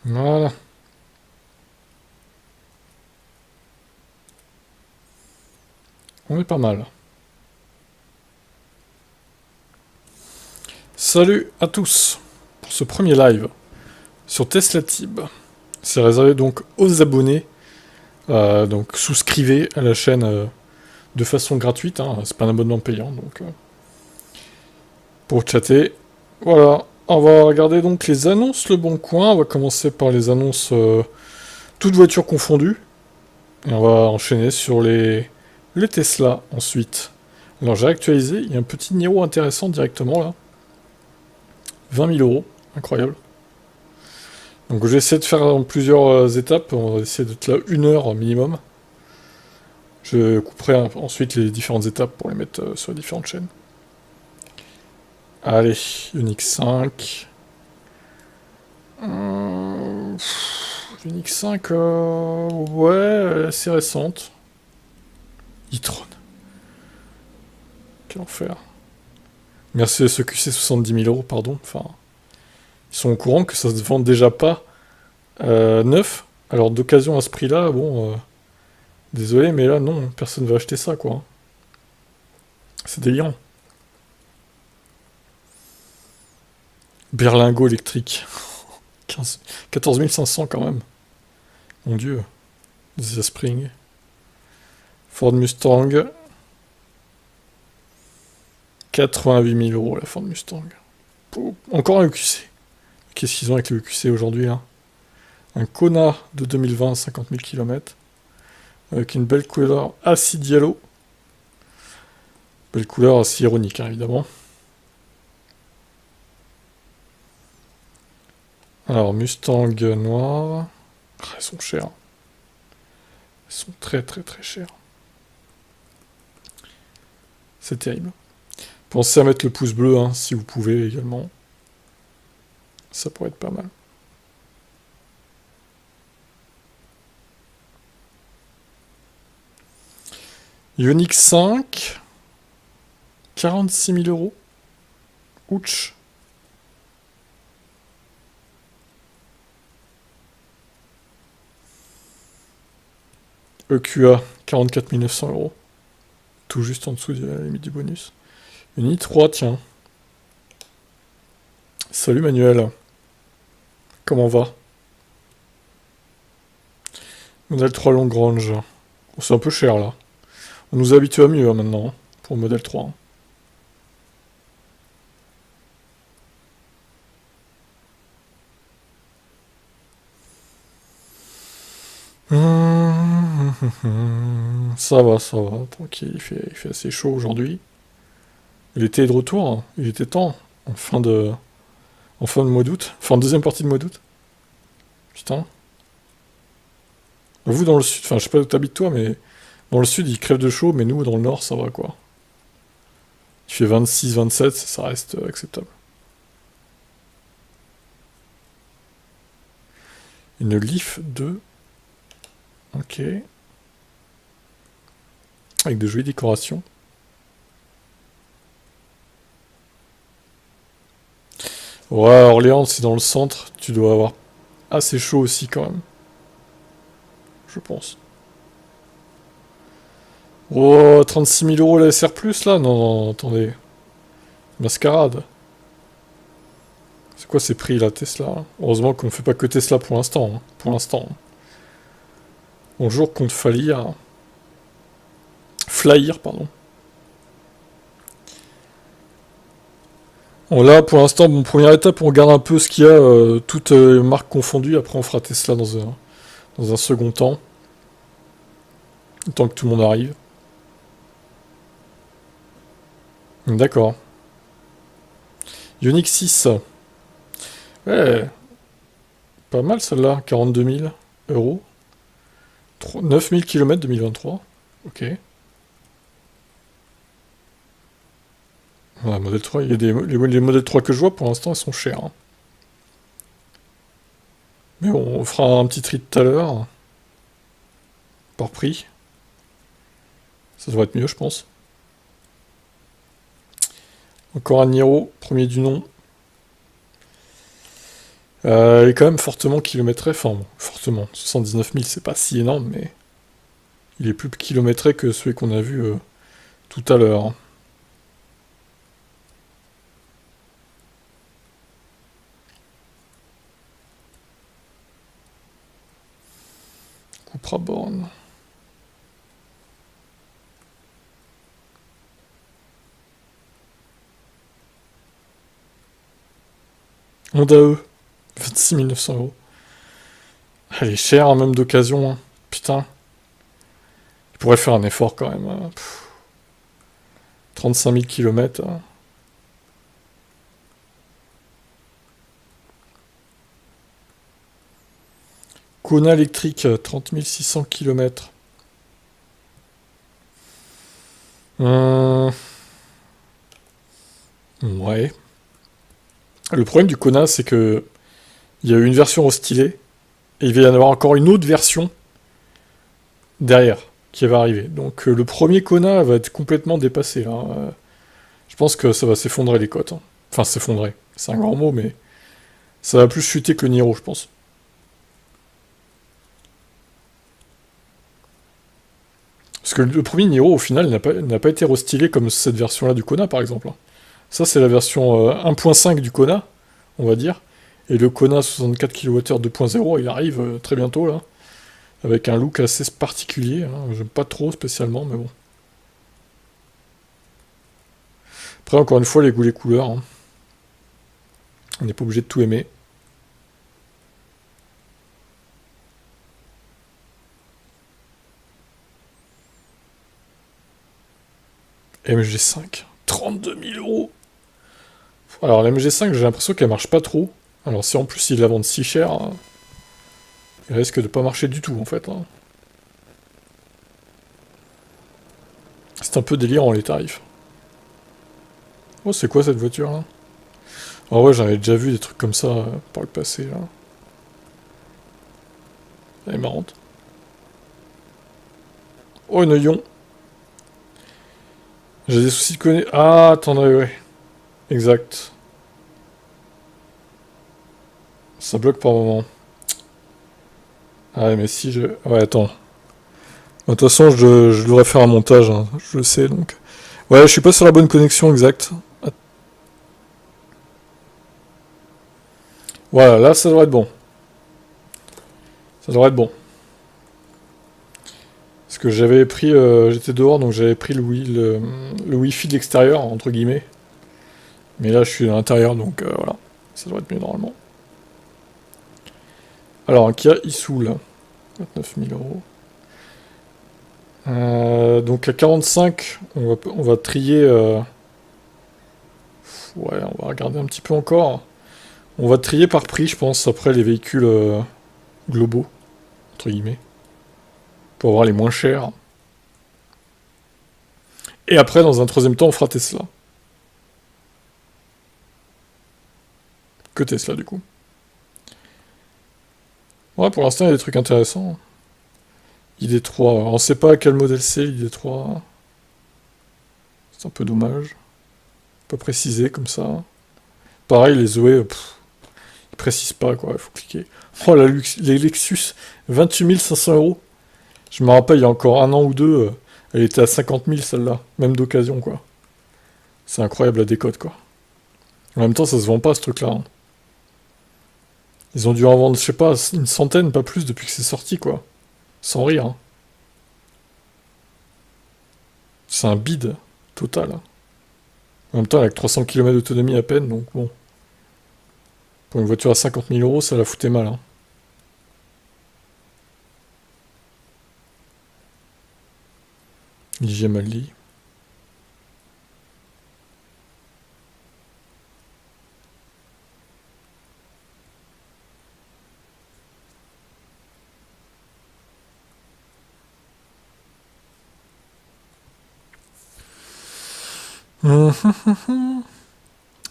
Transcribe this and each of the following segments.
Voilà. On est pas mal. Salut à tous pour ce premier live sur Tesla Tib. C'est réservé donc aux abonnés. Donc souscrivez à la chaîne de façon gratuite. Hein. C'est pas un abonnement payant. Donc pour chatter. Voilà. On va regarder donc les annonces Le Bon Coin. On va commencer par les annonces toutes voitures confondues. Et on va enchaîner sur les Tesla ensuite. Alors j'ai actualisé. Il y a un petit Niro intéressant directement là. 20 000 euros. Incroyable. Donc je vais essayer de faire en plusieurs étapes, on va essayer d'être là 1 heure minimum. Je couperai ensuite les différentes étapes pour les mettre sur les différentes chaînes. Allez, Unix 5. Unix 5, ouais, assez récente. e-tron, quel enfer. Merci à ce QC 70 000 euros, pardon. Enfin, ils sont au courant que ça se vend déjà pas neuf. Alors d'occasion à ce prix-là, bon, désolé, mais là non, personne va acheter ça, quoi. C'est délirant. Berlingot électrique. 14 500 quand même. Mon dieu. The Spring. Ford Mustang. 88 000 euros la Ford Mustang. Encore un EQC. Qu'est-ce qu'ils ont avec le EQC aujourd'hui là? Un Kona de 2020 à 50 000 km. Avec une belle couleur acide yellow. Belle couleur assez ironique hein, évidemment. Alors Mustang noir. Ah, ils sont chers. Ils sont très très très chers. C'est terrible. Pensez à mettre le pouce bleu hein, si vous pouvez également. Ça pourrait être pas mal. Ioniq 5. 46 000 euros. Ouch. EQA, 44 900 euros. Tout juste en dessous de la limite du bonus. Une i3, tiens. Salut Manuel. Comment va? Modèle 3 Longrange. Oh, c'est un peu cher là. On nous habitue à mieux hein, maintenant, hein, pour le modèle 3. Ça va, tranquille, il fait assez chaud aujourd'hui. L'été est de retour, hein. Il était temps, en fin de mois d'août, enfin deuxième partie de mois d'août. Putain. Vous dans le sud, enfin je sais pas où t'habites toi, mais dans le sud il crève de chaud, mais nous dans le nord ça va quoi. Il fait 26, 27, ça reste acceptable. Une Leaf 2. Ok. Avec de jolies décorations. Ouais, Orléans, c'est dans le centre, tu dois avoir assez chaud aussi quand même. Je pense. Oh, 36 000 euros la SR+, là? Non, non, attendez. Mascarade. C'est quoi ces prix, là, Tesla hein? Heureusement qu'on ne fait pas que Tesla pour l'instant. Hein. Pour l'instant. Bonjour, compte Falir. Flyer, pardon. Bon, là, pour l'instant, bon, première étape, on regarde un peu ce qu'il y a, toutes marques confondues. Après, on fera Tesla dans un second temps. Tant que tout le monde arrive. D'accord. Ioniq 6. Ouais, pas mal celle-là. 42 000 euros. 9 000 km 2023. Ok. Ouais, modèle 3, il y a les modèles 3 que je vois pour l'instant, ils sont chers. Hein. Mais bon, on fera un petit tri tout à l'heure. Par prix. Ça devrait être mieux, je pense. Encore un Niro, premier du nom. Il est quand même fortement kilométré, enfin bon, fortement, 79 000 c'est pas si énorme, mais il est plus kilométré que celui qu'on a vu tout à l'heure. Cupra Born. Honda E, 26 900 euros. Elle est chère, hein, même d'occasion, hein. Putain. Il pourrait faire un effort quand même. 35 000 km. Kona électrique, 30 600 km. Ouais. Le problème du Kona, c'est que il y a eu une version au stylet, et il va y en avoir encore une autre version derrière qui va arriver. Donc le premier Kona va être complètement dépassé là. Je pense que ça va s'effondrer les côtes, hein. Enfin s'effondrer, c'est un grand mot, mais ça va plus chuter que le Niro, je pense. Parce que le premier Niro, au final, n'a pas été restylé comme cette version-là du Kona, par exemple, hein. Ça, c'est la version 1.5 du Kona, on va dire. Et le Kona 64 kWh 2.0, il arrive très bientôt, là. Avec un look assez particulier, hein. J'aime pas trop spécialement, mais bon. Après, encore une fois, les goûts, les couleurs, hein. On n'est pas obligé de tout aimer. MG5, 32 000 euros. Alors la MG5, j'ai l'impression qu'elle marche pas trop. Alors si en plus ils la vendent si cher, hein, elle risque de pas marcher du tout en fait, hein. C'est un peu délirant les tarifs. Oh, c'est quoi cette voiture là? Ah ouais, j'en avais déjà vu des trucs comme ça par le passé là. Elle est marrante. Oh, une Ion. J'ai des soucis de connexion. Ah, attendez, ouais. Exact. Ça bloque par moment. Ah ouais, mais si je... Ouais, attends. De toute façon, je devrais faire un montage, hein, je le sais, donc... Ouais, je suis pas sur la bonne connexion, exact. Voilà, là, ça devrait être bon. Ça devrait être bon. Parce que j'avais pris... J'étais dehors, donc j'avais pris le Wi-Fi de l'extérieur, entre guillemets. Mais là, je suis à l'intérieur, donc voilà. Ça devrait être mieux, normalement. Alors, un Kia e-Soul. 29 000 euros. Donc à 45, on va trier... Ouais, on va regarder un petit peu encore. On va trier par prix, je pense, après les véhicules globaux, entre guillemets, pour avoir les moins chers. Et après, dans un troisième temps, on fera Tesla. Que Tesla, du coup. Ouais, pour l'instant, il y a des trucs intéressants. ID3, on sait pas à quel modèle c'est, l'ID3. C'est un peu dommage. Pas précisé comme ça. Pareil, les Zoé, ils précisent pas, quoi, il faut cliquer. Oh, les Lexus, 28 500 euros. Je me rappelle, il y a encore un an ou deux, elle était à 50 000, celle-là. Même d'occasion, quoi. C'est incroyable la décote, quoi. En même temps, ça se vend pas, ce truc-là, hein. Ils ont dû en vendre, je sais pas, une centaine, pas plus, depuis que c'est sorti, quoi. Sans rire, hein. C'est un bide total, hein. En même temps, avec 300 km d'autonomie à peine, donc bon. Pour une voiture à 50 000 euros, ça la foutait mal, hein. Ligier Mali.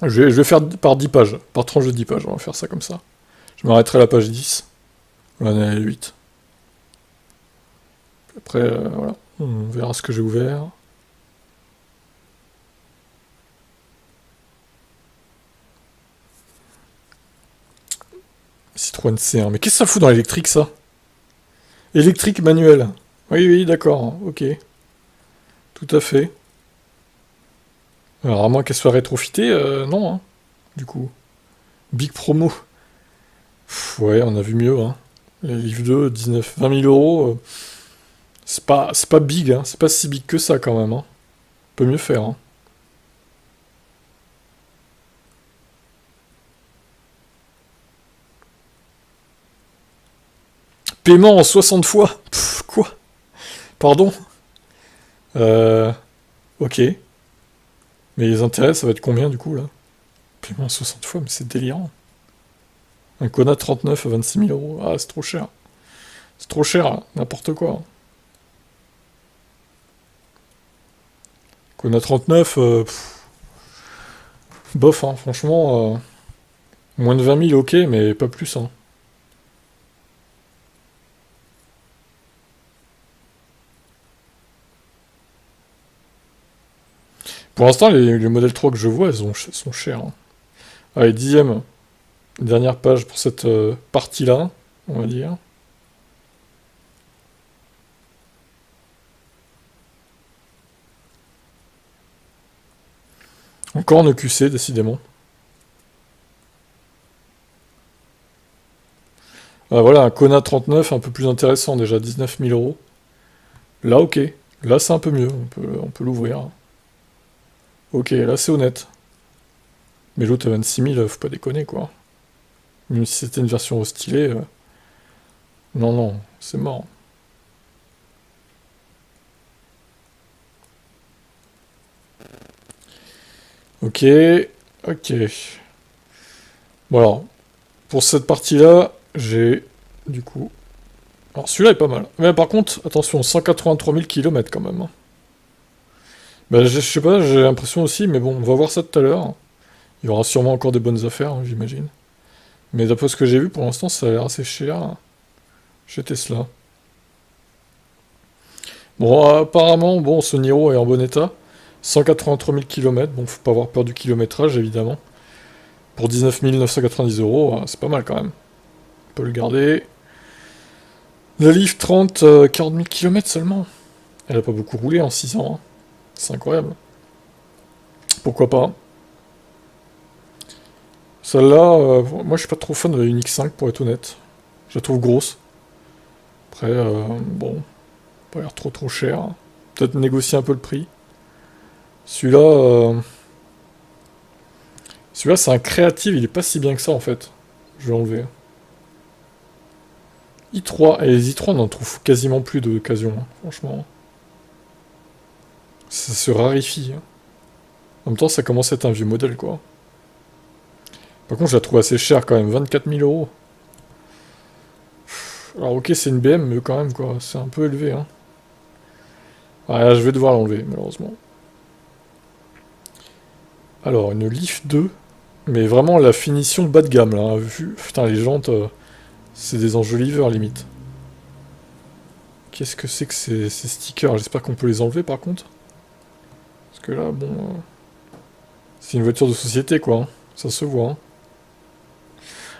Je vais faire par 10 pages, par tranche de 10 pages, on va faire ça comme ça. Je m'arrêterai à la page 10. On en est à la 8. Après, voilà, on verra ce que j'ai ouvert. Citroën C1. Mais qu'est-ce que ça fout dans l'électrique, ça? Électrique manuel. Oui, oui, d'accord, ok. Tout à fait. Alors, à moins qu'elle soit rétrofitée, non, hein, du coup. Big promo. Ouais, on a vu mieux, hein. Les livres 2, 19, 20 000 euros, c'est pas big, hein. C'est pas si big que ça, quand même, hein. On peut mieux faire, hein. Paiement en 60 fois. Pff, quoi? Pardon? Euh... Ok. Mais les intérêts, ça va être combien, du coup, là? Paiement en 60 fois, mais c'est délirant. Un Kona 39 à 26 000 euros. Ah, c'est trop cher. C'est trop cher, hein. N'importe quoi. Kona 39, bof, hein, franchement, moins de 20 000, ok, mais pas plus, hein. Pour l'instant, les modèles 3 que je vois, sont chers, hein. Allez, dixième, dernière page pour cette partie-là, on va dire. Encore en EQC, décidément. Ah, voilà, un Kona 39, un peu plus intéressant, déjà 19 000 euros. Là, ok. Là, c'est un peu mieux, on peut l'ouvrir. Ok, là, c'est honnête. Mais l'autre à 26 000, faut pas déconner, quoi. Même si c'était une version stylée, non, non, c'est mort. Ok, ok. Bon alors, pour cette partie-là, j'ai, du coup... Alors celui-là est pas mal. Mais par contre, attention, 183 000 km quand même, hein. Bah, je sais pas, j'ai l'impression aussi, mais bon, on va voir ça tout à l'heure. Il y aura sûrement encore des bonnes affaires, hein, j'imagine. Mais d'après ce que j'ai vu, pour l'instant, ça a l'air assez cher, hein, chez Tesla. Bon, apparemment, bon, ce Niro est en bon état. 183 000 km, bon, faut pas avoir peur du kilométrage, évidemment. Pour 19 990 euros, c'est pas mal quand même. On peut le garder. La Leaf 30, 40 000 km seulement. Elle a pas beaucoup roulé en 6 ans, hein. C'est incroyable. Pourquoi pas? Celle-là, moi je suis pas trop fan de la Unix 5 pour être honnête. Je la trouve grosse. Après, bon, pas l'air trop cher. Peut-être négocier un peu le prix. Celui-là, celui-là c'est un créatif, il est pas si bien que ça en fait. Je vais l'enlever. i3, et les i3 on en trouve quasiment plus d'occasion, hein, franchement. Ça se raréfie, hein. En même temps, ça commence à être un vieux modèle, quoi. Par contre, je la trouve assez chère quand même, 24 000 euros. Alors, ok, c'est une BM, mais quand même, quoi, c'est un peu élevé, hein. Ah, je vais devoir l'enlever, malheureusement. Alors, une Leaf 2, mais vraiment la finition bas de gamme, là, hein, vu... Putain, les jantes, c'est des enjoliveurs, limite. Qu'est-ce que c'est que ces stickers? J'espère qu'on peut les enlever, par contre. Parce que là, bon... c'est une voiture de société, quoi, hein. Ça se voit, hein.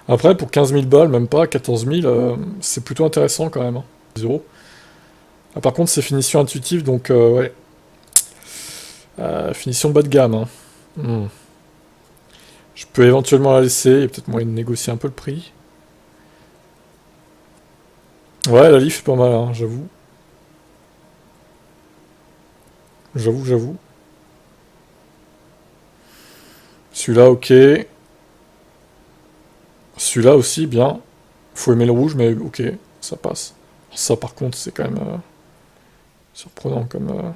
Après, pour 15 000 balles, même pas, 14 000, c'est plutôt intéressant quand même, hein. 10 euros. Ah, par contre, c'est finition intuitive, donc ouais. Finition bas de gamme, hein. Hmm. Je peux éventuellement la laisser, il y a peut-être moyen de négocier un peu le prix. Ouais, la Leaf est pas mal, hein, j'avoue. J'avoue, j'avoue. Celui-là, ok. Celui-là aussi, bien. Faut aimer le rouge, mais ok, ça passe. Ça, par contre, c'est quand même surprenant comme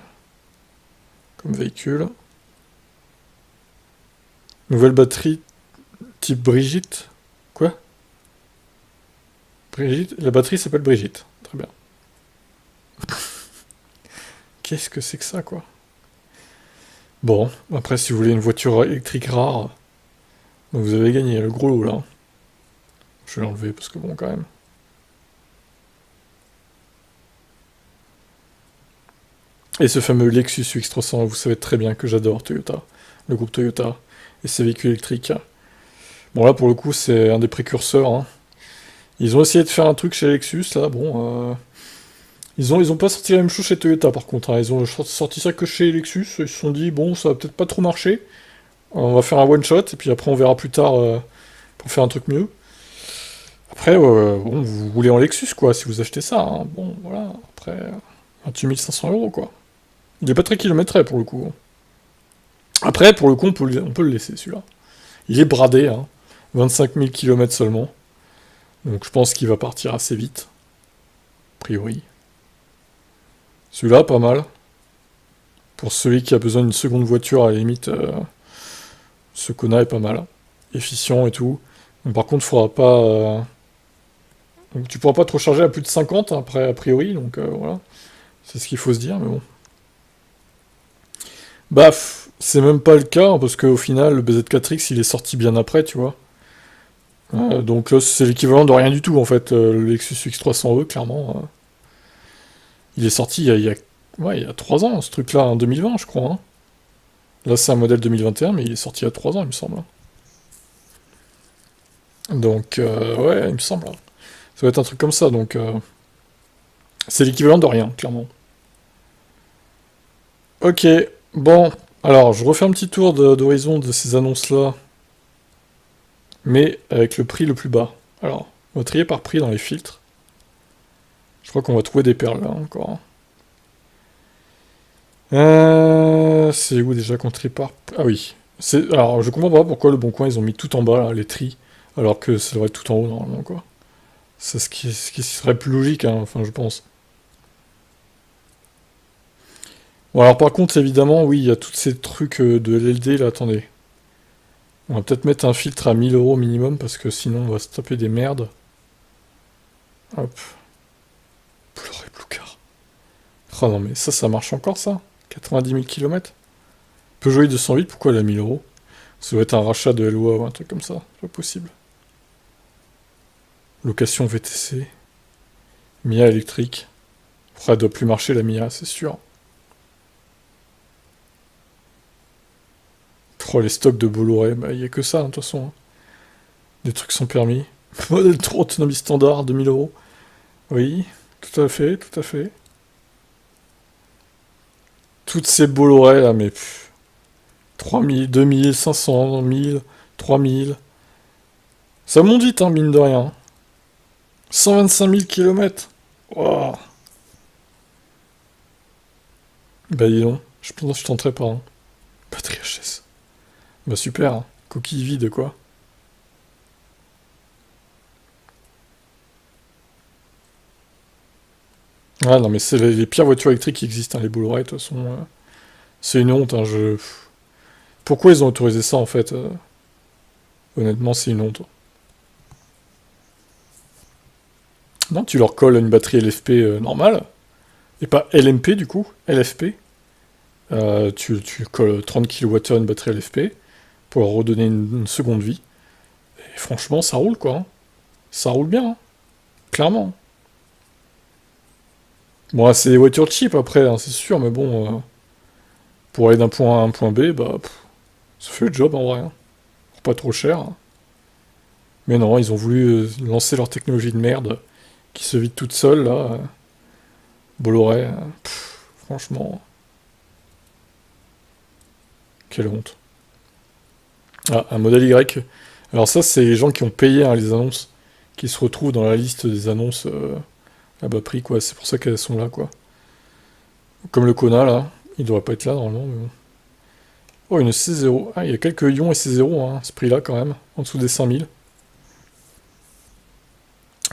véhicule. Nouvelle batterie type Brigitte. Quoi? Brigitte? La batterie s'appelle Brigitte. Très bien. Qu'est-ce que c'est que ça, quoi? Bon, après, si vous voulez une voiture électrique rare, vous avez gagné le gros lot, là. Je vais l'enlever, parce que bon, quand même. Et ce fameux Lexus UX300, vous savez très bien que j'adore Toyota. Le groupe Toyota et ses véhicules électriques. Bon, là, pour le coup, c'est un des précurseurs, hein. Ils ont essayé de faire un truc chez Lexus, là, bon... ils ont pas sorti la même chose chez Toyota, par contre. Hein. Ils ont sorti ça que chez Lexus. Ils se sont dit, bon, ça va peut-être pas trop marcher. On va faire un one-shot, et puis après on verra plus tard pour faire un truc mieux. Après, bon, vous roulez en Lexus, quoi, si vous achetez ça. Hein. Bon, voilà, après, 28 500 €, quoi. Il est pas très kilométré, pour le coup. Après, pour le coup, on peut le laisser, celui-là. Il est bradé, hein. 25 000 km seulement. Donc je pense qu'il va partir assez vite. A priori. Celui-là, pas mal. Pour celui qui a besoin d'une seconde voiture, à la limite, ce Kona est pas mal. Efficient et tout. Mais par contre, faudra pas... Donc tu pourras pas te recharger à plus de 50 après, a priori, donc voilà. C'est ce qu'il faut se dire, mais bon. Baf, c'est même pas le cas, hein, parce qu'au final, le BZ4X, il est sorti bien après, tu vois. Donc là, c'est l'équivalent de rien du tout, en fait. Le Lexus X300e, clairement. Il est sorti ouais, il y a 3 ans, ce truc-là, en 2020, je crois. Hein. Là, c'est un modèle 2021, mais il est sorti il y a 3 ans, il me semble. Donc, ouais, il me semble. Ça va être un truc comme ça, donc... c'est l'équivalent de rien, clairement. Ok, bon. Alors, je refais un petit tour d'horizon de ces annonces-là. Mais avec le prix le plus bas. Alors, on va trier par prix dans les filtres. Je crois qu'on va trouver des perles, là, encore. C'est où déjà qu'on trie par... Ah oui. Alors, je comprends pas pourquoi le Bon Coin, ils ont mis tout en bas, là, les tris, alors que ça devrait être tout en haut, normalement, quoi. C'est ce qui serait plus logique, hein, enfin, je pense. Bon, alors par contre, évidemment, oui, il y a tous ces trucs de LLD, là, attendez. On va peut-être mettre un filtre à 1000 € minimum, parce que sinon, on va se taper des merdes. Hop. Pleurer Blue Car. Oh non, mais ça marche encore, ça 90 000 km Peugeot 208, pourquoi elle a 1000 €? Ça doit être un rachat de LOA ou un truc comme ça, c'est pas possible. Location VTC. Mia électrique. Après, elle doit plus marcher, la Mia, c'est sûr. Oh, les stocks de Bolloré, bah, y a que ça, hein, de toute façon. Hein. Des trucs sans permis. Modèle 3 autonomie standard, 2000 €. Oui, tout à fait, tout à fait. Toutes ces Bolloré, là, mais... 3000, 2000, 500, 1000, 3000... Ça monte vite, hein, mine de rien. 125 000 km. Wow. Bah dis donc, je pense que je tenterai pas. Hein. Batterie HS. Bah super, hein. Coquille vide quoi. Ah non mais c'est les pires voitures électriques qui existent, hein, les Bolloré, de toute façon. C'est une honte, hein, Pourquoi ils ont autorisé ça en fait Honnêtement, c'est une honte. Non, tu leur colles une batterie LFP normale, et pas LMP du coup, LFP. Tu colles 30 kWh à une batterie LFP pour leur redonner une seconde vie. Et franchement, ça roule quoi. Hein. Ça roule bien, hein. Clairement. Bon, c'est des voitures cheap après, hein, c'est sûr, mais bon, pour aller d'un point A à un point B, bah, ça fait le job en vrai. Hein. Pas trop cher. Hein. Mais non, ils ont voulu lancer leur technologie de merde qui se vide toute seule, là. Bolloré, franchement. Quelle honte. Ah, un modèle Y. Alors ça, c'est les gens qui ont payé hein, les annonces, qui se retrouvent dans la liste des annonces à bas prix, quoi. C'est pour ça qu'elles sont là, quoi. Comme le Kona, là. Il devrait pas être là, normalement, mais bon. Oh, une C0. Ah, il y a quelques ions et C0, hein, à ce prix-là, quand même. En dessous des 5000.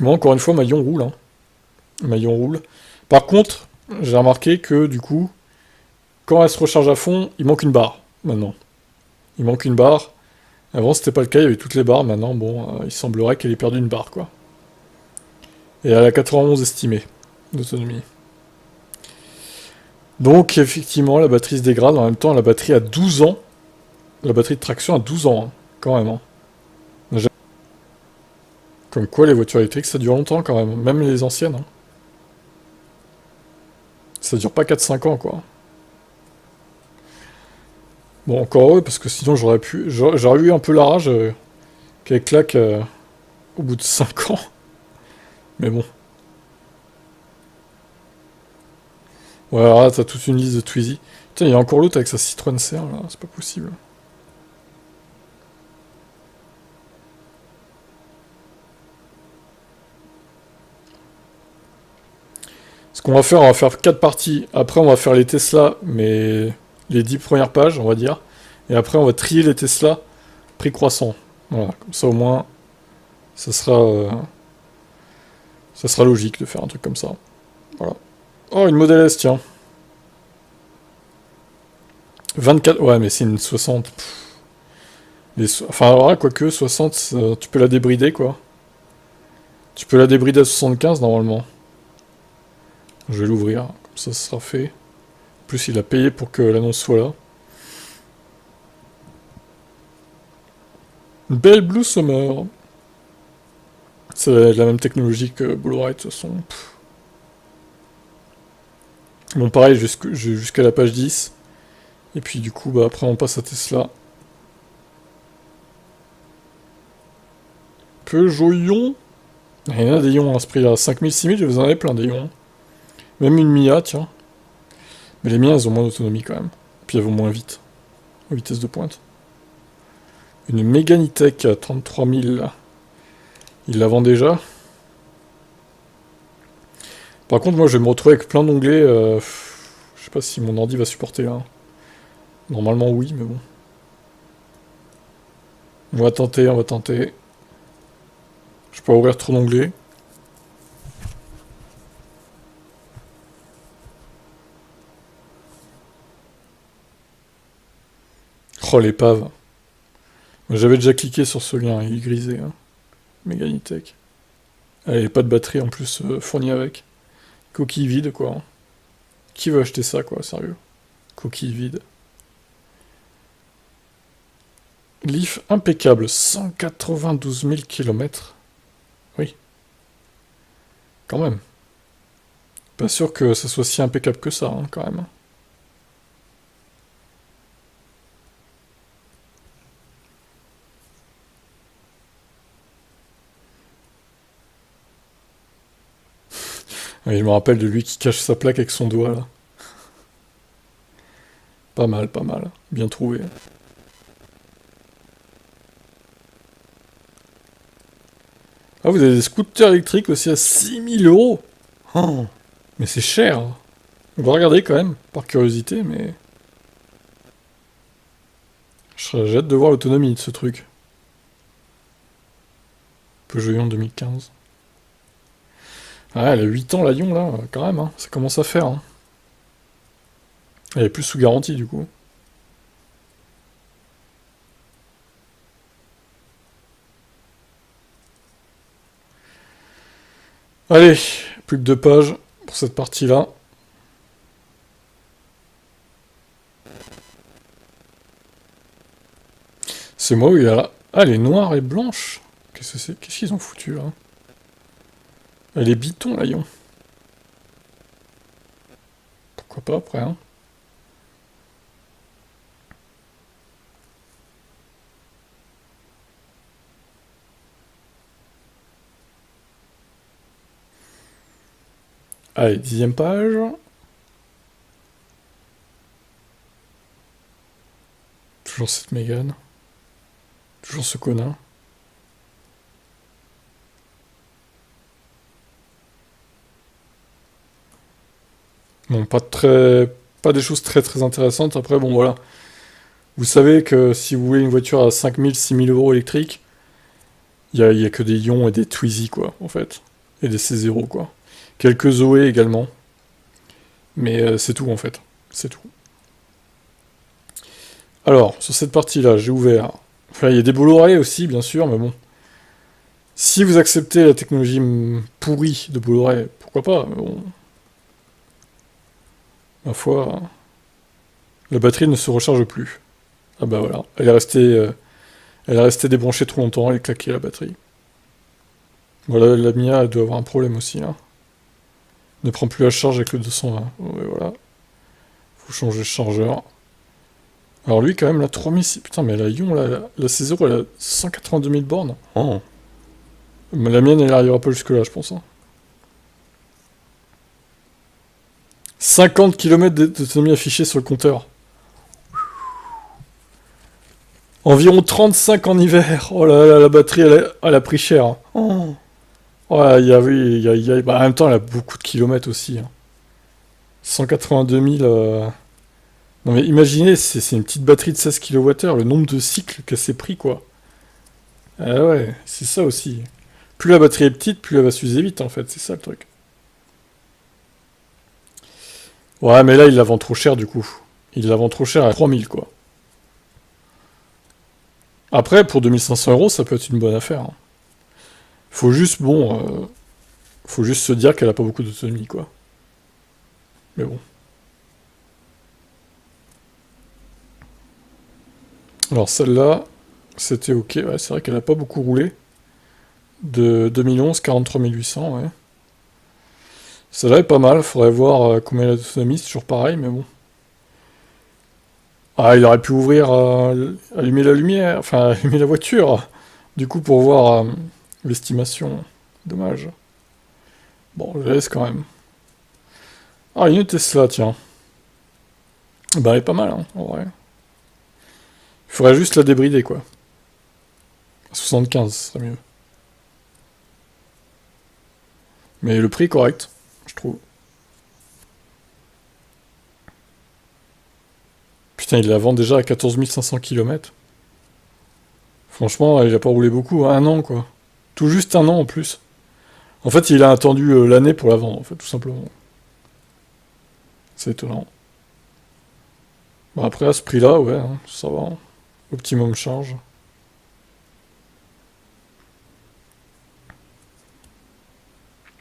Bon, encore une fois, ma ion roule, hein. Ma ion roule. Par contre, j'ai remarqué que, du coup, quand elle se recharge à fond, il manque une barre, maintenant. Il manque une barre. Avant, c'était pas le cas, il y avait toutes les barres. Maintenant, bon, il semblerait qu'elle ait perdu une barre, quoi. Et elle a 91 estimée d'autonomie. Donc, effectivement, la batterie se dégrade. En même temps, la batterie a 12 ans. La batterie de traction a 12 ans, hein, quand même. Hein. Comme quoi, les voitures électriques, ça dure longtemps, quand même. Même les anciennes. Hein. Ça dure pas 4-5 ans, quoi. Bon, encore heureux, parce que sinon, j'aurais eu un peu la rage qu'elle claque au bout de 5 ans. Mais bon. Ouais, alors là, t'as toute une liste de Twizy. Putain, il y a encore l'autre avec sa Citroën C1, là. C'est pas possible. Ce qu'on va faire 4 parties. Après, on va faire les Tesla, mais les 10 premières pages, on va dire. Et après, on va trier les Tesla prix croissant. Voilà, comme ça au moins, ça sera logique de faire un truc comme ça. Voilà. Oh, une Model S, tiens. 24, ouais, mais c'est une 60. Enfin, alors là, quoique, 60, tu peux la débrider, quoi. Tu peux la débrider à 75, normalement. Je vais l'ouvrir, comme ça sera fait. En plus, il a payé pour que l'annonce soit là. Une belle Blue Summer. C'est la même technologie que Blu-ray, de toute façon. Bon, pareil, jusqu'à la page 10. Et puis, du coup, bah, après, on passe à Tesla. Peugeot Ion. Il y en a des Ions à ce prix-là. 5000, 6000, je vous en avais plein des Ions. Même une Mia, tiens. Mais les miens, elles ont moins d'autonomie quand même. Puis elles vont moins vite. En vitesse de pointe. Une Mégane E-Tech à 33 000. Il la vend déjà. Par contre, moi, je vais me retrouver avec plein d'onglets. Je sais pas si mon ordi va supporter là. Normalement, oui, mais bon. On va tenter, on va tenter. Je peux ouvrir trop d'onglets. Oh, l'épave. J'avais déjà cliqué sur ce lien, il est grisé. Hein. Mégane E-Tech. Elle n'a pas de batterie en plus fournie avec. Coquille vide, quoi. Qui veut acheter ça, quoi, sérieux? Coquille vide. Leaf impeccable, 192 000 km. Oui. Quand même. Pas sûr que ça soit si impeccable que ça, hein, quand même. Oui, je me rappelle de lui qui cache sa plaque avec son doigt, là. Pas mal, pas mal. Bien trouvé. Ah, vous avez des scooters électriques aussi à 6 000 €. Oh, mais c'est cher. On va regarder quand même, par curiosité, mais... J'ai hâte de voir l'autonomie de ce truc. Peugeot Ion 2015. Ah, elle a 8 ans la Ion là, quand même, hein. Ça commence à faire. Hein. Elle est plus sous garantie du coup. Allez, plus que 2 pages pour cette partie-là. C'est moi où il y a là. Ah, elle est noire et blanche. Qu'est-ce que c'est? Qu'est-ce qu'ils ont foutu là? Elle est biton la Ion. Pourquoi pas après, hein? Allez, 10e page. Toujours cette Mégane. Toujours ce connard. Bon, pas des choses très très intéressantes. Après, bon voilà. Vous savez que si vous voulez une voiture à 5000, 6000 € électrique, il y a que des Ion et des Twizy, quoi, en fait. Et des C0, quoi. Quelques Zoé également. Mais c'est tout, en fait. C'est tout. Alors, sur cette partie-là, j'ai ouvert... Enfin, il y a des Bolloré aussi, bien sûr, mais bon. Si vous acceptez la technologie pourrie de Bolloré, pourquoi pas, mais bon... Ma foi, la batterie ne se recharge plus. Ah bah voilà, elle est restée débranchée trop longtemps, elle est claquée la batterie. Voilà, la Mia, elle doit avoir un problème aussi, hein. Ne prend plus la charge avec le 220. Ouais, voilà. Faut changer le chargeur. Alors lui, quand même, la 3600... Putain, mais la Ion, la C0, elle a 182 000 bornes. Oh. Mais la mienne, elle n'arrivera pas jusque-là, je pense. Hein. 50 km d'autonomie affichée sur le compteur. Environ 35 en hiver. Oh là là, la batterie, elle a pris cher. Hein. Oh. Ouais, oui, bah, en même temps, elle a beaucoup de kilomètres aussi. Hein. 182 000. Non mais imaginez, c'est une petite batterie de 16 kWh, le nombre de cycles que c'est pris, quoi. Ah ouais, c'est ça aussi. Plus la batterie est petite, plus elle va s'user vite, en fait. C'est ça le truc. Ouais, mais là, il la vend trop cher, du coup. Il la vend trop cher à 3000, quoi. Après, pour 2500 €, ça peut être une bonne affaire. Hein. Faut juste, bon, faut juste se dire qu'elle a pas beaucoup d'autonomie, quoi. Mais bon. Alors celle-là, c'était ok. Ouais, c'est vrai qu'elle a pas beaucoup roulé. De 2011, 43 800, ouais. Celle-là est pas mal. Faudrait voir combien elle a d'autonomie. C'est toujours pareil, mais bon. Ah, il aurait pu ouvrir, allumer la lumière, enfin allumer la voiture. Du coup, pour voir l'estimation. Dommage. Bon, je laisse quand même. Ah, une Tesla, tiens. Bah, elle est pas mal, hein, en vrai. Il faudrait juste la débrider, quoi. À 75, ce serait mieux. Mais le prix est correct, je trouve. Putain, il la vend déjà à 14 500 km. Franchement, il a pas roulé beaucoup, hein, un an, quoi. Tout juste un an, en plus. En fait, il a attendu l'année pour la vendre, en fait, tout simplement. C'est étonnant. Bon, après, à ce prix-là, ouais, hein, ça va. Hein. Optimum charge.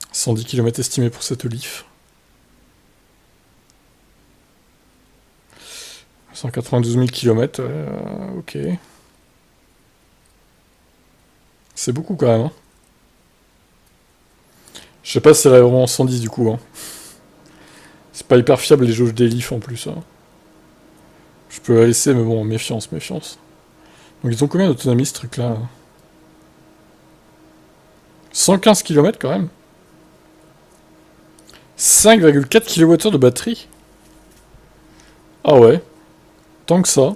« 110 km estimés pour cette Leaf. 192 000 km, ouais, ok. C'est beaucoup quand même. Hein. Je sais pas si elle a vraiment 110 du coup. Hein. C'est pas hyper fiable les jauges des Leaf en plus. Hein. Je peux la laisser, mais bon, méfiance, méfiance. Donc ils ont combien d'autonomie ce truc-là 115 km quand même. 5,4 kWh de batterie. Ah ouais. Tant que ça.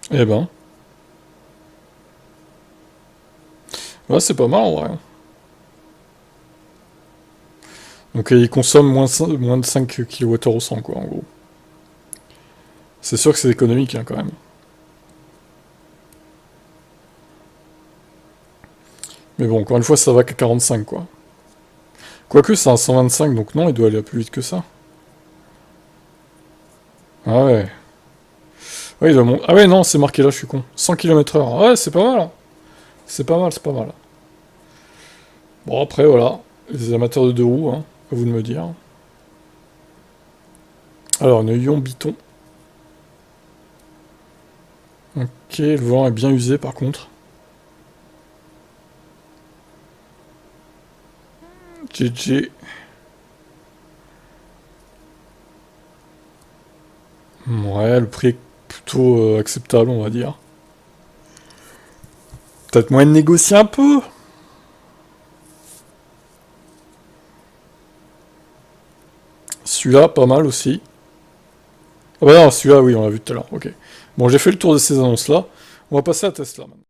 Eh ben. Ouais, c'est pas mal en vrai. Donc il consomme moins de 5 kWh au 100 quoi en gros. C'est sûr que c'est économique hein, quand même. Mais bon, encore une fois, ça va qu'à 45 quoi. Quoique c'est un 125, donc non, il doit aller plus vite que ça. Ah ouais. Ouais, il doit ah ouais, non, c'est marqué là, je suis con. 100 km/h. Ouais, c'est pas mal. Hein. C'est pas mal, c'est pas mal. Bon, après, voilà. Les amateurs de deux roues, hein, à vous de me dire. Alors, une Ion Biton. Ok, le volant est bien usé par contre. GG. Ouais, le prix est plutôt acceptable, on va dire. Peut-être moyen de négocier un peu. Celui-là, pas mal aussi. Ah bah non, celui-là, oui, on l'a vu tout à l'heure. Ok. Bon, j'ai fait le tour de ces annonces-là. On va passer à Tesla maintenant.